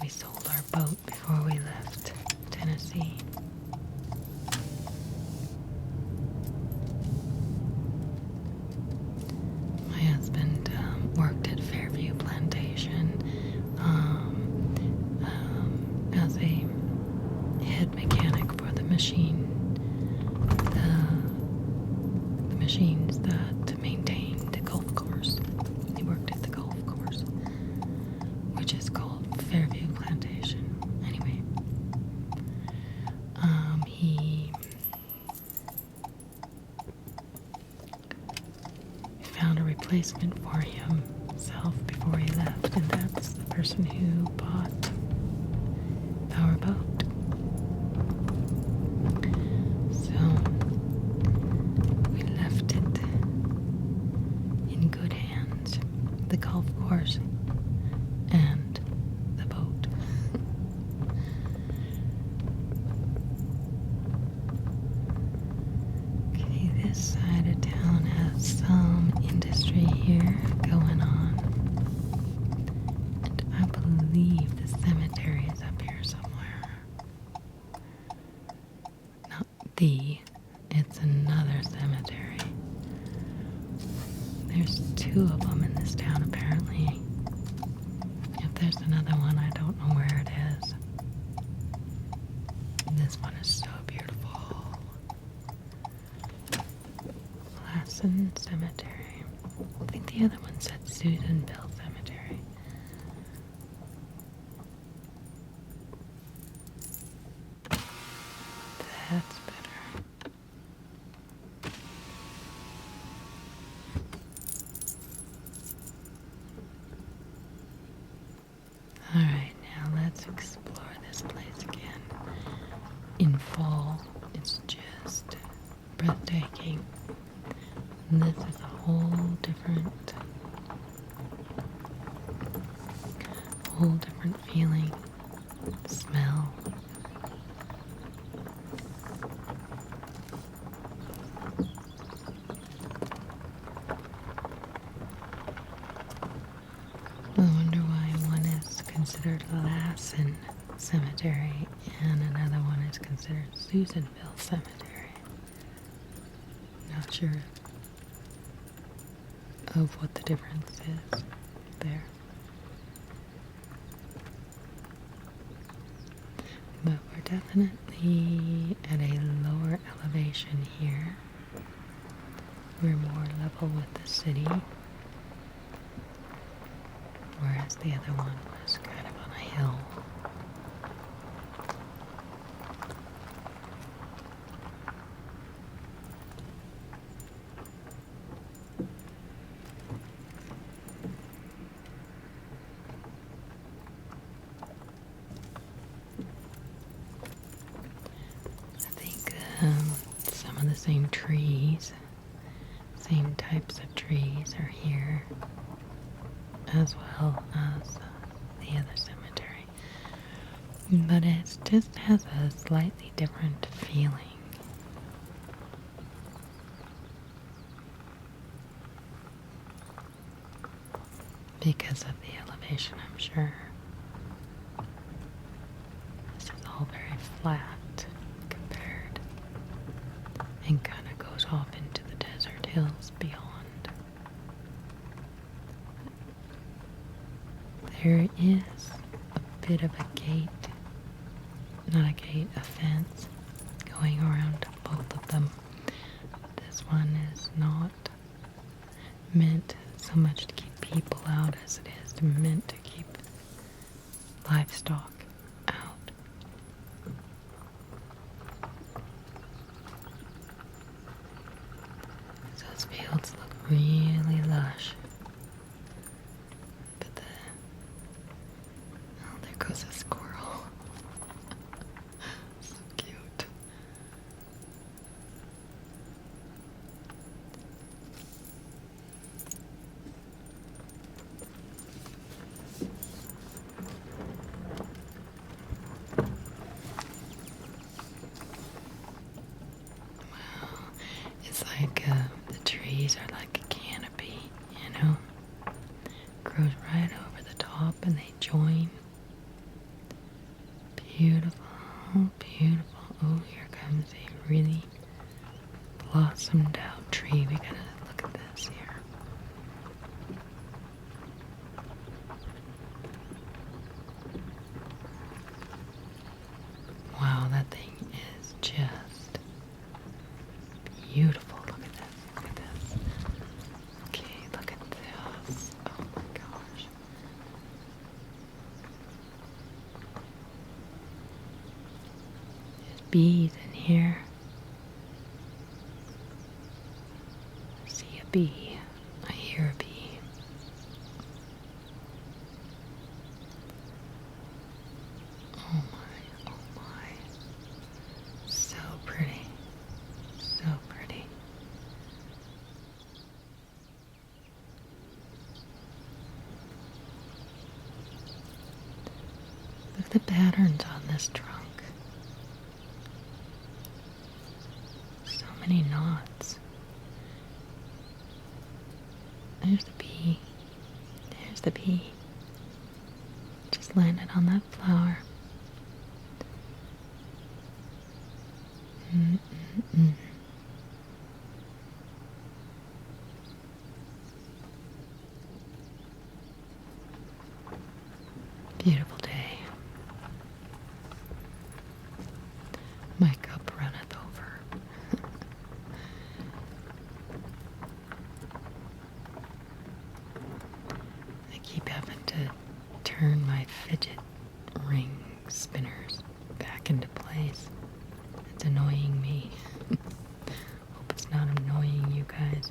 We sold our boat before we left Tennessee. My husband worked at Fairview Plantation as a head mechanic for the machines that maintain the golf course. He worked at the golf course, which is called Fairview Plantation. Anyway, he found a replacement for himself before he left, and that's the person who bought our boat. So we left it in good hands, the golf course and the boat. Okay, this side of town has some industry here going on, and I believe the cemetery is up here somewhere. Not it's another cemetery. There's two of them in this town apparently. If there's another one, I don't know where it is. This one is so beautiful. Lassen Cemetery. I think the other one said Susanville Cemetery. That's better. Alright, now let's explore this place again. In fall, it's just breathtaking. And this is a whole different feeling, smell. I wonder why one is considered Lassen Cemetery and another one is considered Susanville Cemetery. Not sure of what the difference is there. But we're definitely at a lower elevation here. We're more level with the city, whereas the other one was kind of on a hill. trees. Same types of trees are here, as well as the other cemetery. But it just has a slightly different feeling. Because of the elevation, I'm sure. This is all very flat compared, and kind of goes off into the desert hills beyond. There is a bit of a gate, not a gate, a fence going around both of them. This one is not meant so much to keep people out as it is meant to keep livestock out. Those fields look really lush. But oh, there goes a squirrel. So cute. It's like the trees are like a canopy, you know? Grows right over the top and they join. Beautiful, beautiful. Oh, here comes a really blossomed out tree. We gotta look at this here. Wow, that thing is just beautiful. Look at this. Look at this. Okay, look at this. Oh my gosh. There's bees in here. I see a bee. I hear a bee. Oh my, oh my. So pretty. So pretty. Look at the patterns on this trunk. So many knots. There's the bee. There's the bee. Just landed on that flower. Mm-mm-mm. Beautiful day. My cup runneth over. I keep having to turn my fidget ring spinners back into place. It's annoying me. Hope it's not annoying you guys.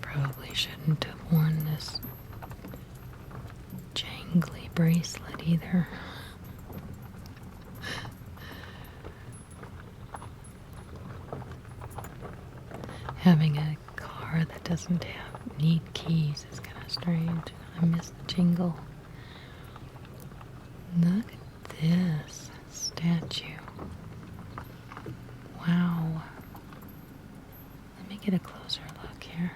Probably shouldn't have worn this jangly bracelet either. Having a car that doesn't need keys is kind of strange. I miss the jingle. Look at this statue. Wow. Let me get a closer look here.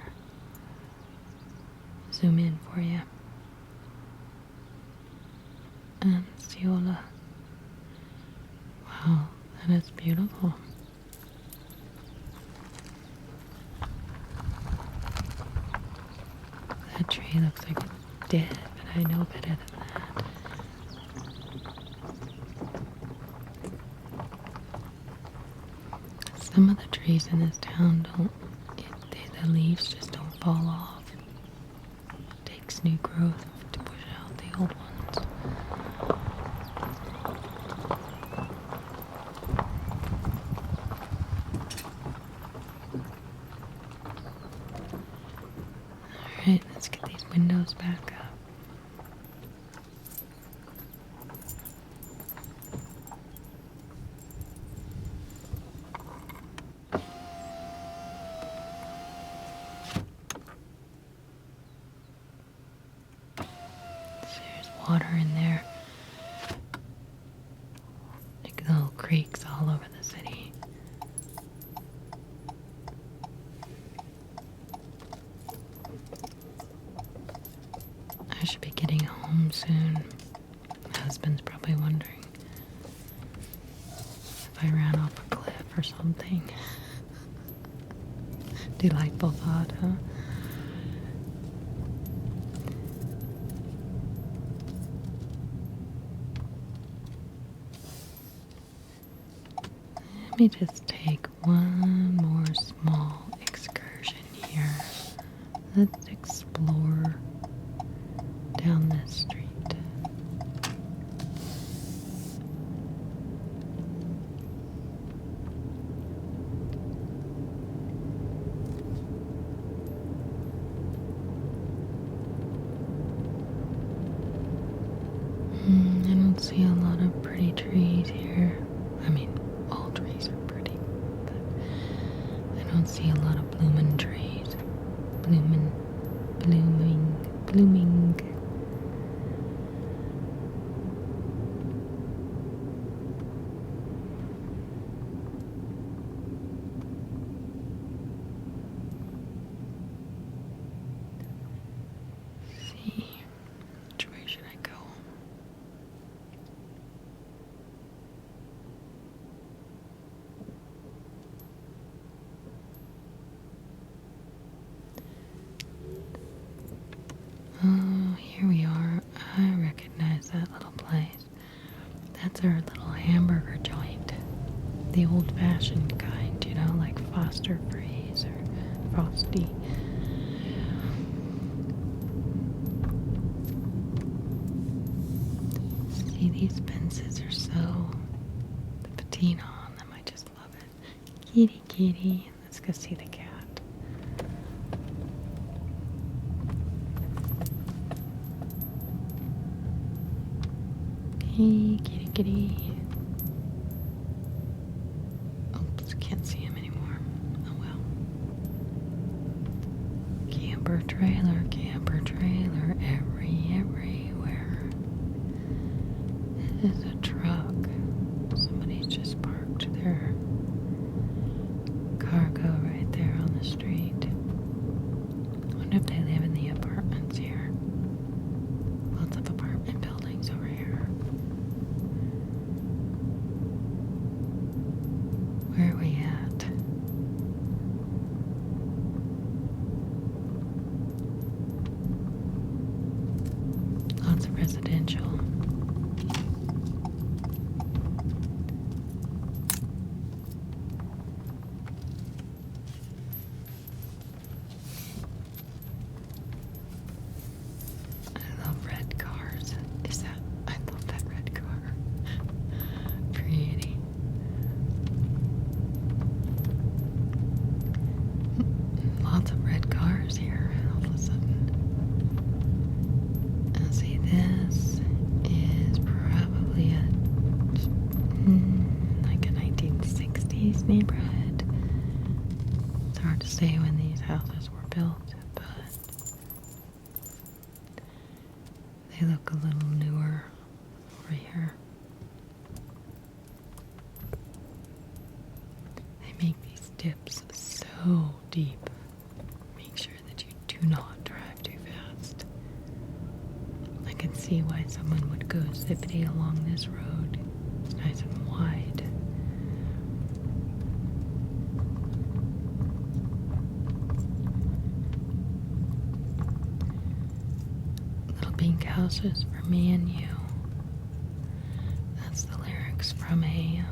Zoom in for you. And Ciola. Wow, that is beautiful. That tree looks like it's dead, but I know better than that. Some of the trees in this town the leaves just don't fall off. It takes new growth to push out the old ones. water in there. Like little creeks all over the city. I should be getting home soon. My husband's probably wondering if I ran off a cliff or something. Delightful thought, huh? Let me just take one more small excursion here. Let's explore down this street. I don't see a lot of pretty trees here. I mean, all trees are pretty, but I don't see a lot of blooming trees. Blooming. See, which way should I go? Oh, here we are. I recognize that little place. That's our little hamburger joint. The old-fashioned kind, you know, like Foster Freeze or Frosty. See, these fences are so... the patina on them, I just love it. Kitty, kitty. Let's go see the cat. Hey, kitty, kitty. Oops, can't see him anymore. Oh well. Camper trailer, everywhere. This is a truck. Somebody's just parked their cargo right there on the street. I wonder if they live in the apartments here. Lots of apartment buildings over here. Where are we at? Lots of residential. I love red cars. I love that red car. Pretty. Lots of red cars here all of a sudden. And see, this is probably like a 1960s neighborhood. It's hard to say when these houses were built, but they look a little newer over here. They make these dips so deep. Make sure that you do not drive too fast. I can see why someone would go zippity along this road. It's nice and wide. Little pink houses for me and you. That's the lyrics from a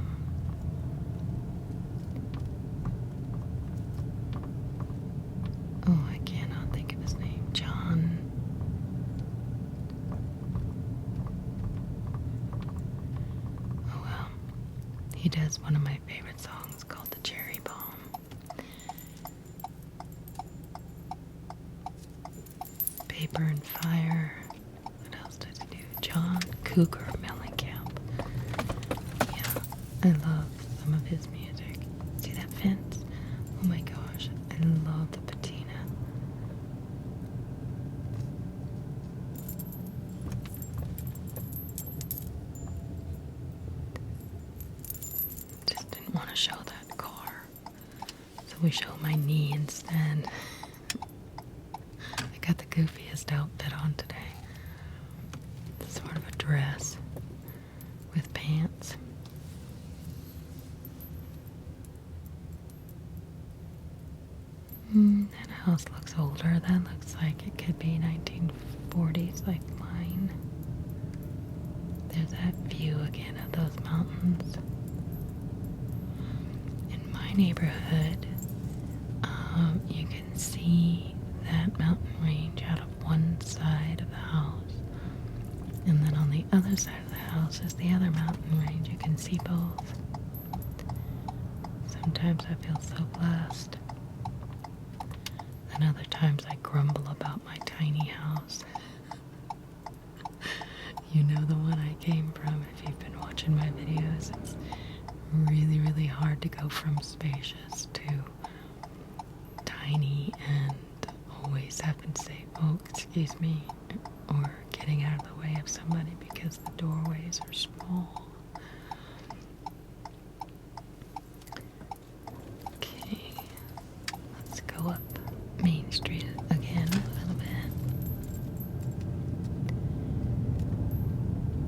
oh, I cannot think of his name. John. Oh well. He does one of my favorite songs called The Cherry Bomb. Paper and Fire. What else does he do? John Cougar Mellencamp. Yeah, I love some of his music. See that fence? Oh my gosh, I love the patina. to show that car. So we show my knee instead. I got the goofiest outfit on today. Sort of a dress with pants. That house looks older. That looks like it could be 1940s like mine. There's that view again of those mountains. In my neighborhood, you can see that mountain range out of one side of the house. And then on the other side of the house is the other mountain range. You can see both. Sometimes I feel so blessed. And other times I grumble about my tiny house. You know the one I came from if you've been watching my videos. It's really, really hard to go from spacious to tiny and always having to say, oh, excuse me, or getting out of the way of somebody because the doorways are small. Okay, let's go up Main Street again a little bit.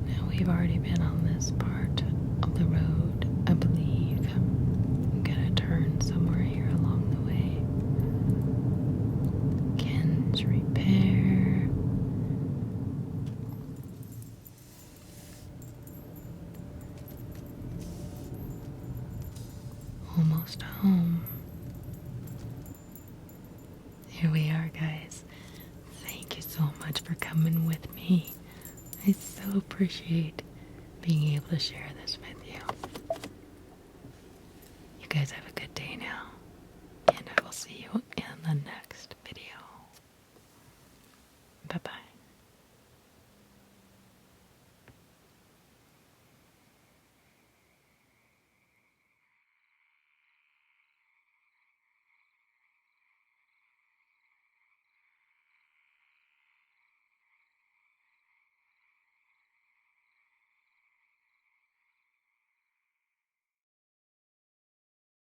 Now we've already been on this part of the road, I believe. I'm gonna turn somewhere here along the way. Ken's Repair. Almost home. Here we are, guys. Thank you so much for coming with me. I so appreciate being able to share this with you. You guys have a